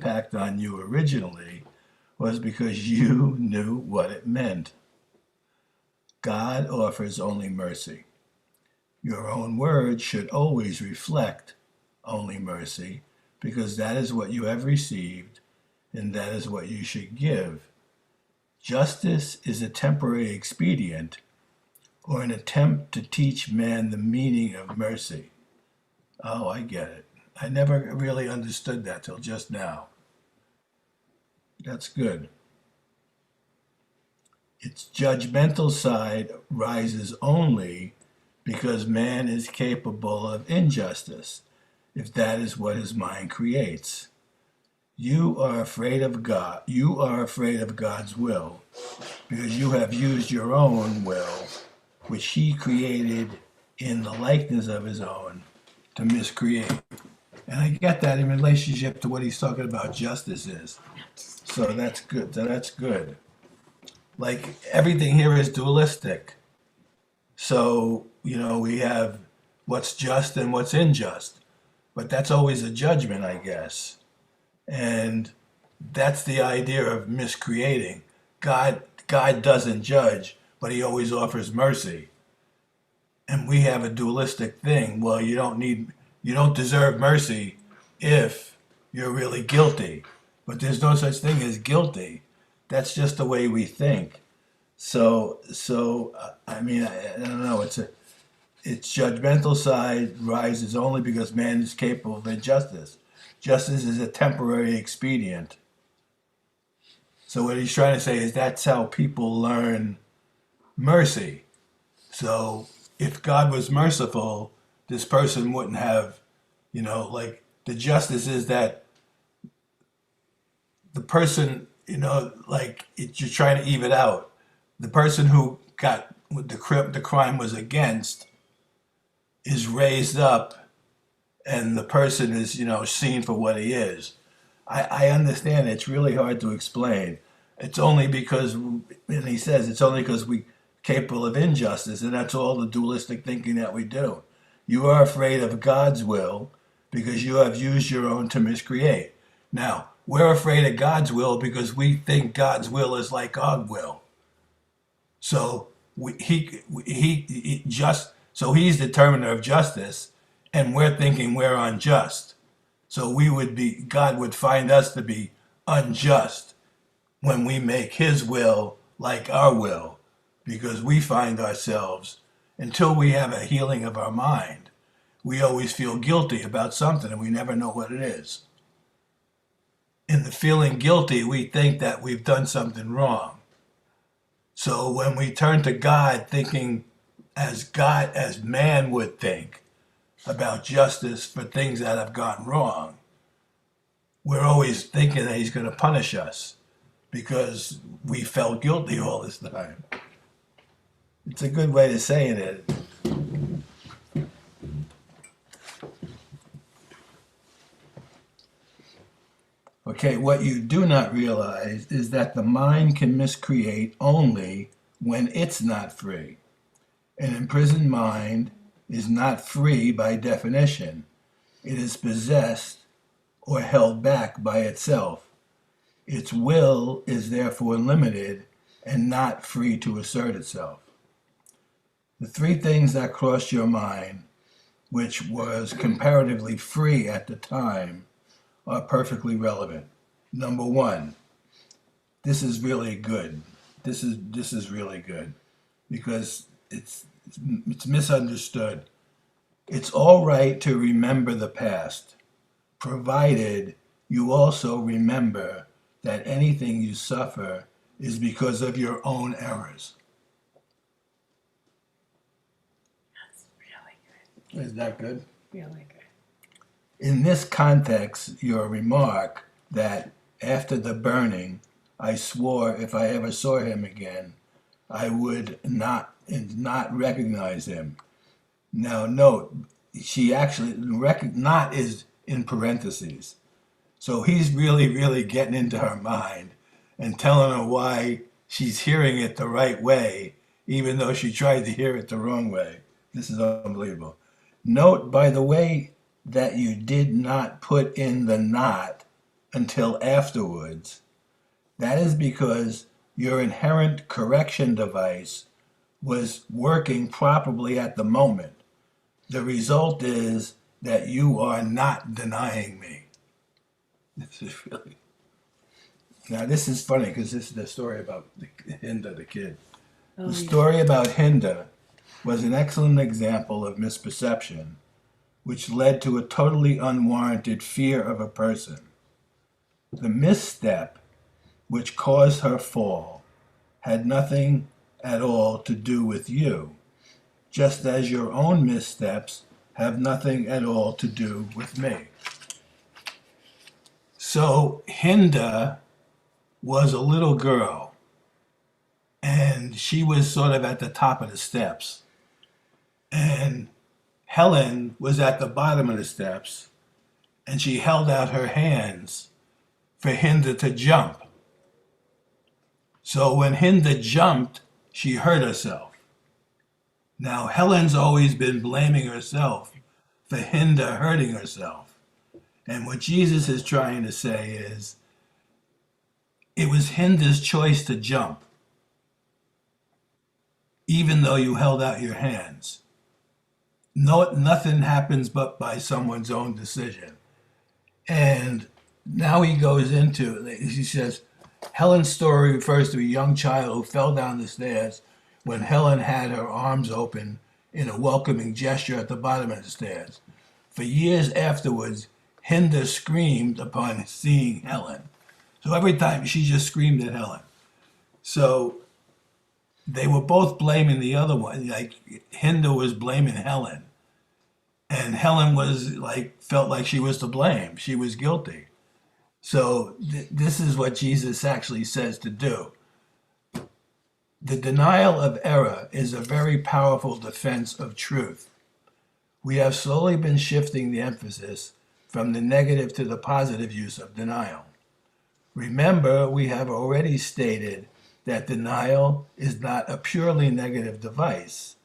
impact on you originally was because you knew what it meant. God offers only mercy. Your own words should always reflect only mercy, because that is what you have received and that is what you should give. Justice is a temporary expedient or an attempt to teach man the meaning of mercy. Oh, I get it. I never really understood that till just now. That's good. Its judgmental side rises only because man is capable of injustice, if that is what his mind creates. You are afraid of God. You are afraid of God's will because you have used your own will, which he created in the likeness of his own, to miscreate. And I get that in relationship to what he's talking about justice is. So that's good. So that's good. Like everything here is dualistic. So, we have what's just and what's unjust. But that's always a judgment, I guess. And that's the idea of miscreating. God doesn't judge, but he always offers mercy. And we have a dualistic thing. Well, you don't deserve mercy if you're really guilty. But there's no such thing as guilty. That's just the way we think. So I don't know. Its judgmental side rises only because man is capable of injustice. Justice is a temporary expedient. So what he's trying to say is that's how people learn mercy. So if God was merciful, this person wouldn't have, like the justice is that the person, you're trying to even it out. The person who got the crime was against is raised up, and the person is, seen for what he is. I understand it's really hard to explain. It's only because, and he says, it's only because we capable of injustice, and that's all the dualistic thinking that we do. You are afraid of God's will because you have used your own to miscreate. Now, we're afraid of God's will because we think God's will is like our will. So so he's the determiner of justice, and we're thinking we're unjust. So God would find us to be unjust when we make his will like our will, because we find ourselves, until we have a healing of our mind, we always feel guilty about something and we never know what it is. In the feeling guilty, we think that we've done something wrong. So when we turn to God, thinking as man would think about justice for things that have gone wrong, we're always thinking that he's going to punish us because we felt guilty all this time. It's a good way to say it. Okay, what you do not realize is that the mind can miscreate only when it's not free. An imprisoned mind is not free by definition. It is possessed or held back by itself. Its will is therefore limited and not free to assert itself. The three things that crossed your mind, which was comparatively free at the time, are perfectly relevant. Number one, this is really good. This is really good because it's misunderstood. It's all right to remember the past, provided you also remember that anything you suffer is because of your own errors. That's really good. Is that good? Really good. In this context, your remark that after the burning, I swore if I ever saw him again, I would not recognize him. Now note, she actually, not is in parentheses. So he's really, really getting into her mind and telling her why she's hearing it the right way, even though she tried to hear it the wrong way. This is unbelievable. Note, by the way, that you did not put in the not until afterwards, that is because your inherent correction device was working properly at the moment. The result is that you are not denying me. This is really. Now, this is funny because this is the story about Hinda, the kid. Oh, The yeah. story about Hinda was an excellent example of misperception, which led to a totally unwarranted fear of a person. The misstep which caused her fall had nothing at all to do with you, just as your own missteps have nothing at all to do with me. So Hinda was a little girl, and she was sort of at the top of the steps. And Helen was at the bottom of the steps, and she held out her hands for Hinda to jump. So when Hinda jumped, she hurt herself. Now, Helen's always been blaming herself for Hinda hurting herself. And what Jesus is trying to say is, it was Hinda's choice to jump, even though you held out your hands. No, nothing happens but by someone's own decision. And now he goes into, he says, Helen's story refers to a young child who fell down the stairs when Helen had her arms open in a welcoming gesture at the bottom of the stairs. For years afterwards, Hinda screamed upon seeing Helen. So every time she just screamed at Helen. So they were both blaming the other one. Like Hinda was blaming Helen. And Helen was like, felt like she was to blame. She was guilty. So this is what Jesus actually says to do. The denial of error is a very powerful defense of truth. We have slowly been shifting the emphasis from the negative to the positive use of denial. Remember, we have already stated that denial is not a purely negative device.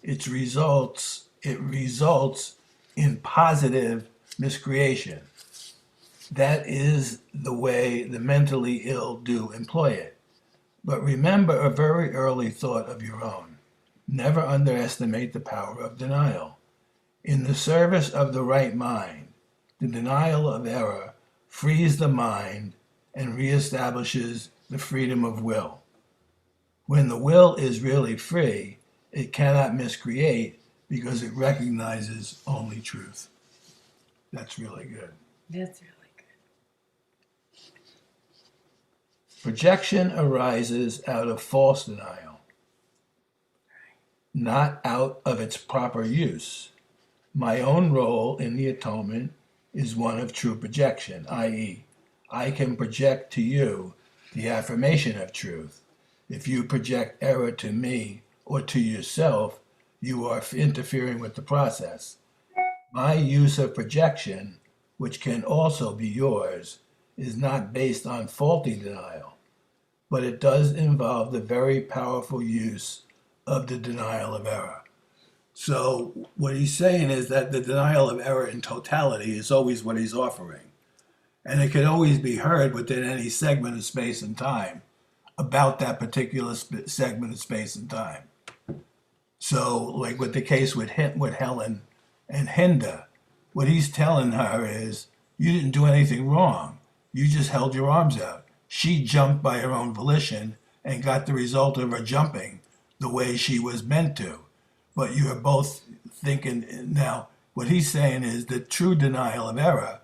It results in positive miscreation. That is the way the mentally ill do employ it. But remember a very early thought of your own. Never underestimate the power of denial. In the service of the right mind, the denial of error frees the mind and reestablishes the freedom of will. When the will is really free, it cannot miscreate because it recognizes only truth. That's really good. That's really good. Projection arises out of false denial, not out of its proper use. My own role in the atonement is one of true projection, i.e., I can project to you the affirmation of truth. If you project error to me or to yourself, you are interfering with the process. My use of projection, which can also be yours, is not based on faulty denial, but it does involve the very powerful use of the denial of error. So what he's saying is that the denial of error in totality is always what he's offering. And it can always be heard within any segment of space and time about that particular segment of space and time. So like with the case with Helen and Hinda, what he's telling her is, you didn't do anything wrong. You just held your arms out. She jumped by her own volition and got the result of her jumping the way she was meant to. But you are both thinking now, what he's saying is the true denial of error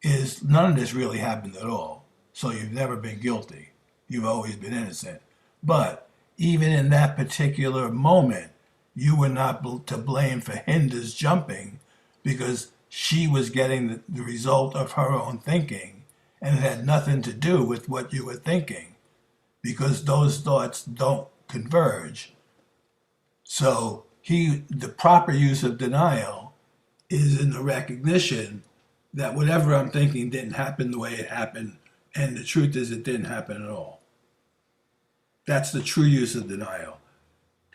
is none of this really happened at all. So you've never been guilty. You've always been innocent. But even in that particular moment, you were not to blame for Hinda's jumping because she was getting the result of her own thinking, and it had nothing to do with what you were thinking because those thoughts don't converge. So the proper use of denial is in the recognition that whatever I'm thinking didn't happen the way it happened, and the truth is it didn't happen at all. That's the true use of denial.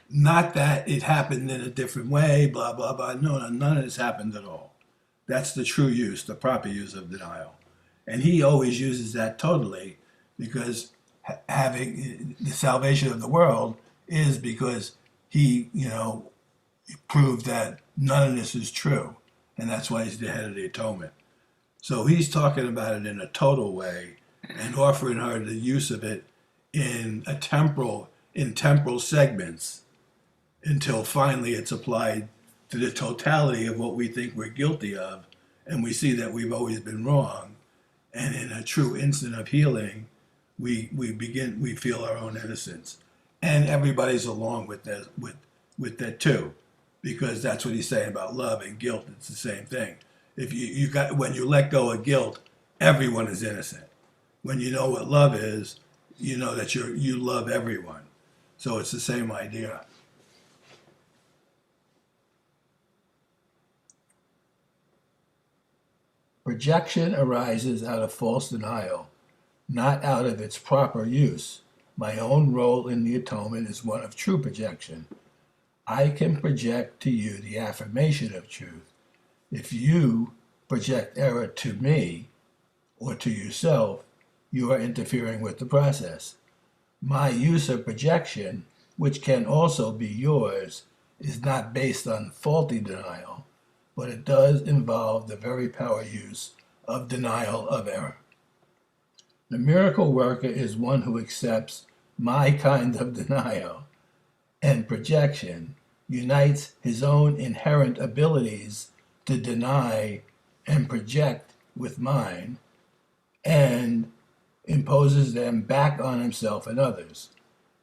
Not that it happened in a different way, blah, blah, blah. No, none of this happened at all. That's the true use, the proper use of denial. And he always uses that totally because having the salvation of the world is because he, proved that none of this is true. And that's why he's the head of the atonement. So he's talking about it in a total way and offering her the use of it in temporal segments until finally it's applied to the totality of what we think we're guilty of, and we see that we've always been wrong. And in a true instant of healing, we feel our own innocence, and everybody's along with that too, because that's what he's saying about love and guilt. It's the same thing. If you got when you let go of guilt, everyone is innocent. When you know what love is, you know that you love everyone. So it's the same idea. Projection arises out of false denial, not out of its proper use. My own role in the atonement is one of true projection. I can project to you the affirmation of truth. If you project error to me or to yourself, you are interfering with the process. My use of projection, which can also be yours, is not based on faulty denial, but it does involve the very power use of denial of error. The miracle worker is one who accepts my kind of denial and projection, unites his own inherent abilities to deny and project with mine, and imposes them back on himself and others.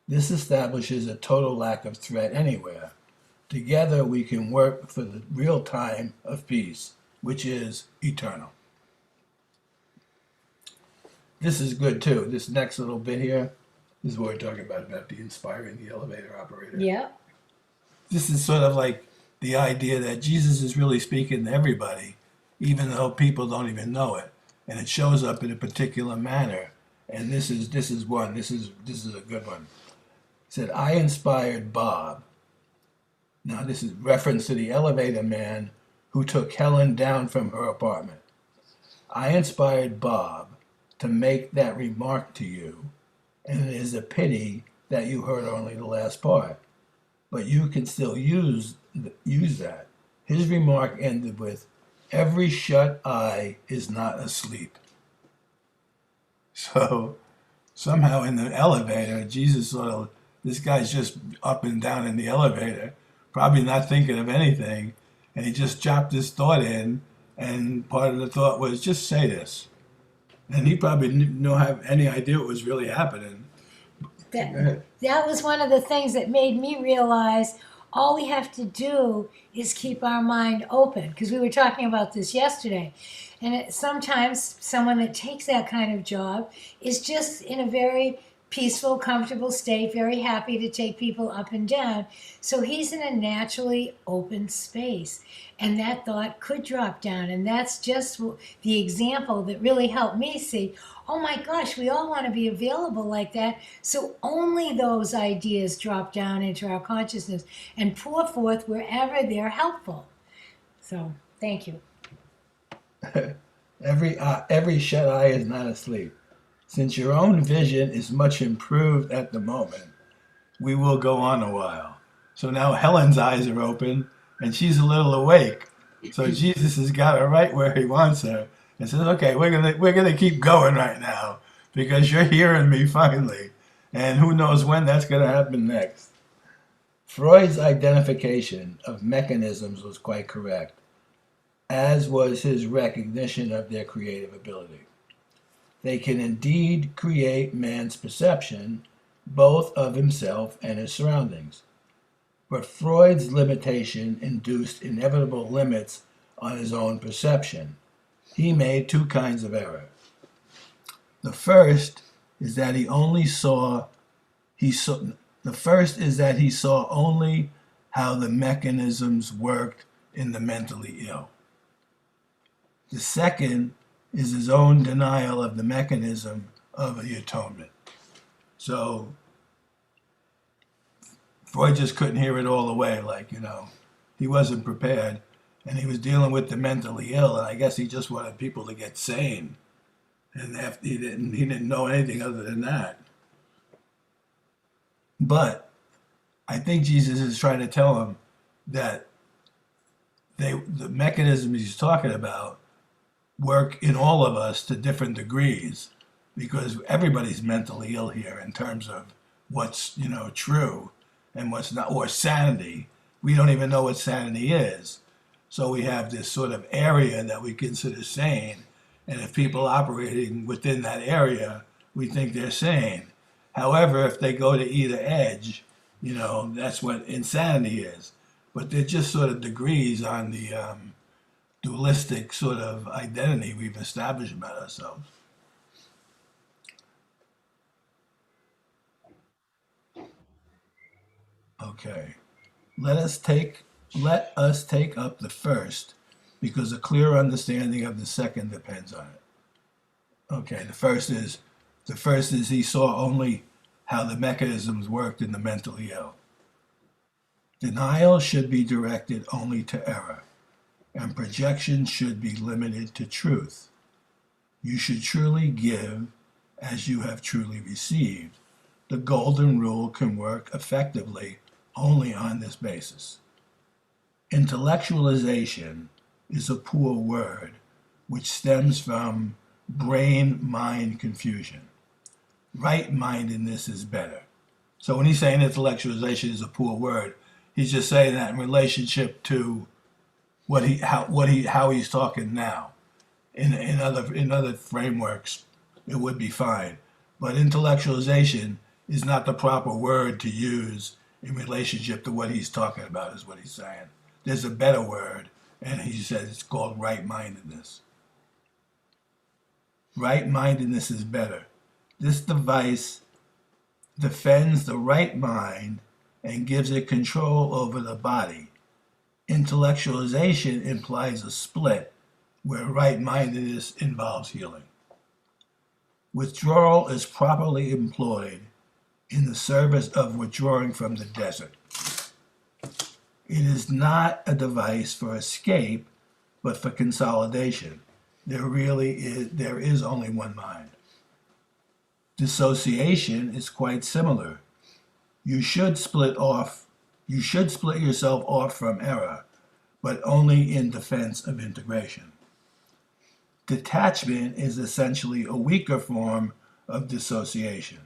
This establishes a total lack of threat anywhere. Together we can work for the real time of peace, which is eternal. This is good too. This next little bit here, this is what we're talking about the inspiring the elevator operator. Yeah. This is sort of like the idea that Jesus is really speaking to everybody, even though people don't even know it. And it shows up in a particular manner. And this is one. This is a good one. It said, I inspired Bob. Now this is reference to the elevator man who took Helen down from her apartment. I inspired Bob to make that remark to you, and it is a pity that you heard only the last part. But you can still use that. His remark ended with, every shut eye is not asleep. So somehow in the elevator, Jesus sort of, this guy's just up and down in the elevator, probably not thinking of anything, and he just dropped this thought in, and part of the thought was, just say this. And he probably didn't have any idea what was really happening. That was one of the things that made me realize all we have to do is keep our mind open, because we were talking about this yesterday. And sometimes someone that takes that kind of job is just in a very peaceful, comfortable state, very happy to take people up and down. So he's in a naturally open space. And that thought could drop down. And that's just the example that really helped me see, oh my gosh, we all want to be available like that. So only those ideas drop down into our consciousness and pour forth wherever they're helpful. So thank you. Every shut eye is not asleep. Since your own vision is much improved at the moment, we will go on a while. So now Helen's eyes are open and she's a little awake. So Jesus has got her right where he wants her and says, okay, we're gonna keep going right now because you're hearing me finally. And who knows when that's gonna happen next. Freud's identification of mechanisms was quite correct, as was his recognition of their creative ability. They can indeed create man's perception, both of himself and his surroundings. But Freud's limitation induced inevitable limits on his own perception. He made two kinds of error. The first is that he saw only how the mechanisms worked in the mentally ill. The second is his own denial of the mechanism of the atonement. So Freud just couldn't hear it all the way, he wasn't prepared, and he was dealing with the mentally ill, and I guess he just wanted people to get sane. and after he didn't know anything other than that. But I think Jesus is trying to tell him that the mechanisms he's talking about work in all of us to different degrees, because everybody's mentally ill here in terms of what's true and what's not, or sanity. We don't even know what sanity is. So we have this sort of area that we consider sane, and if people operating within that area, we think they're sane. However, if they go to either edge, that's what insanity is. But they're just sort of degrees on the dualistic sort of identity we've established about ourselves. Okay. Let us take up the first, because a clear understanding of the second depends on it. Okay, the first is he saw only how the mechanisms worked in the mentally ill. Denial should be directed only to error, and projection should be limited to truth. You should truly give as you have truly received. The golden rule can work effectively only on this basis. Intellectualization is a poor word which stems from brain-mind confusion. Right-mindedness is better. So when he's saying intellectualization is a poor word, he's just saying that in relationship to how he's talking now. In other frameworks, it would be fine, but intellectualization is not the proper word to use in relationship to what he's talking about. Is what he's saying. There's a better word, and he says it's called right-mindedness. Right-mindedness is better. This device defends the right mind and gives it control over the body. Intellectualization implies a split where right-mindedness involves healing. Withdrawal is properly employed in the service of withdrawing from the desert. It is not a device for escape, but for consolidation. There is only one mind. Dissociation is quite similar. You should split yourself off from error, but only in defense of integration. Detachment is essentially a weaker form of dissociation.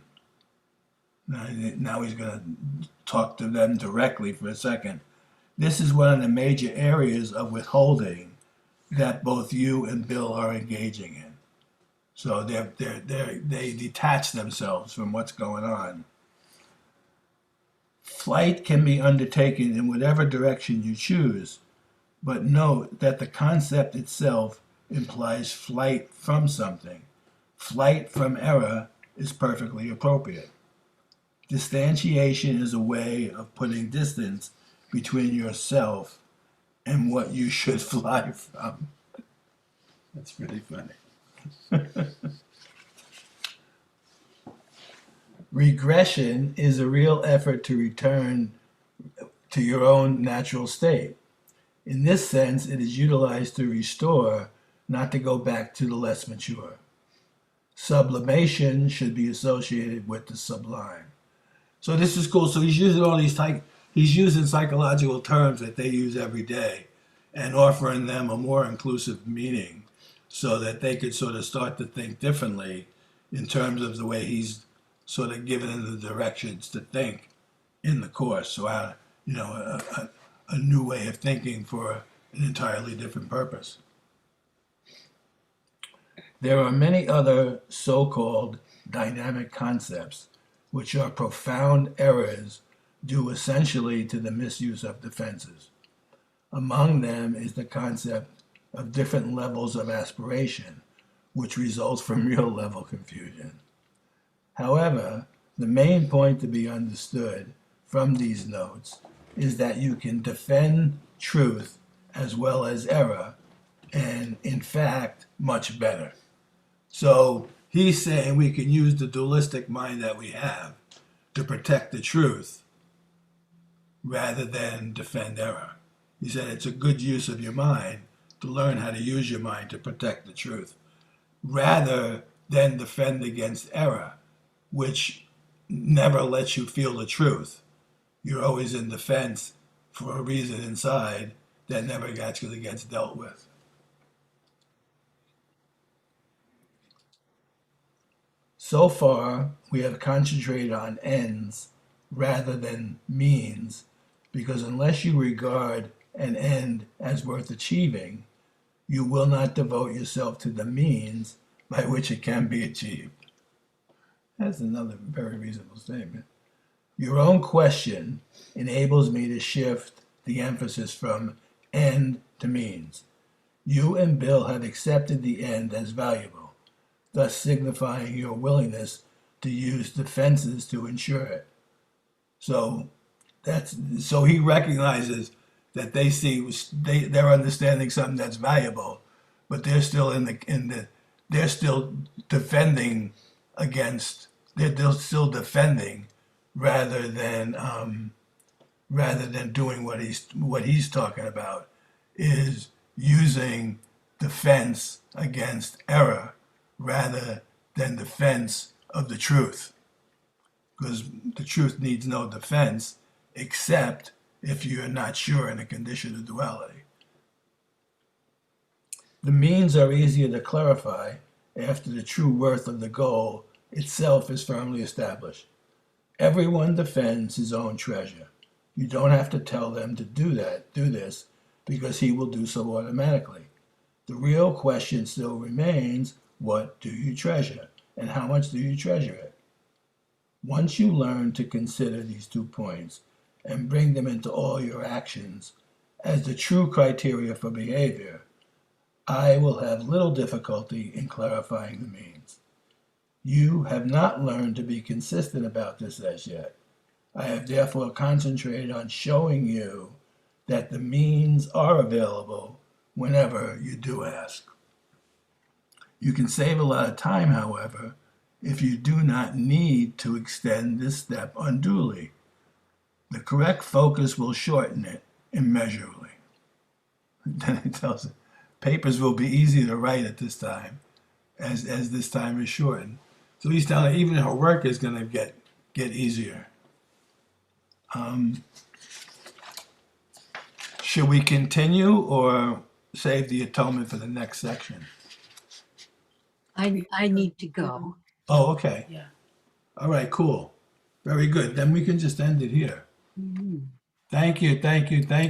Now he's going to talk to them directly for a second. This is one of the major areas of withholding that both you and Bill are engaging in. So they detach themselves from what's going on. Flight can be undertaken in whatever direction you choose, but note that the concept itself implies flight from something. Flight from error is perfectly appropriate. Distantiation is a way of putting distance between yourself and what you should fly from. That's really funny. Regression is a real effort to return to your own natural state. In this sense, it is utilized to restore, not to go back to the less mature. Sublimation should be associated with the sublime. So this is cool. So he's using psychological terms that they use every day and offering them a more inclusive meaning so that they could sort of start to think differently in terms of the way he's sort of given them the directions to think in the course. So a new way of thinking for an entirely different purpose. There are many other so-called dynamic concepts which are profound errors due essentially to the misuse of defenses. Among them is the concept of different levels of aspiration, which results from real level confusion. However, the main point to be understood from these notes is that you can defend truth as well as error, and in fact, much better. So he's saying we can use the dualistic mind that we have to protect the truth rather than defend error. He said it's a good use of your mind to learn how to use your mind to protect the truth, rather then defend against error, which never lets you feel the truth. You're always in defense for a reason inside that never actually gets dealt with. So far, we have concentrated on ends rather than means, because unless you regard an end as worth achieving, you will not devote yourself to the means by which it can be achieved. That's another very reasonable statement. Your own question enables me to shift the emphasis from end to means. You and Bill have accepted the end as valuable, thus signifying your willingness to use defenses to ensure it. So so he recognizes that they're understanding something that's valuable, but they're still they're still defending against they're still defending rather than doing what he's talking about, is using defense against error rather than defense of the truth, because the truth needs no defense except if you're not sure in a condition of duality. The means are easier to clarify after the true worth of the goal itself is firmly established. Everyone defends his own treasure. You don't have to tell them to do this, because he will do so automatically. The real question still remains, what do you treasure, and how much do you treasure it? Once you learn to consider these 2 points and bring them into all your actions as the true criteria for behavior, I will have little difficulty in clarifying the means. You have not learned to be consistent about this as yet. I have therefore concentrated on showing you that the means are available whenever you do ask. You can save a lot of time, however, if you do not need to extend this step unduly. The correct focus will shorten it immeasurably. Then he tells it, papers will be easy to write at this time, as this time is shortened. So he's telling her even her work is going to get easier. Should we continue or save the atonement for the next section? I need to go. Oh, okay. Yeah. All right, cool. Very good. Then we can just end it here. Thank you, thank you, thank you.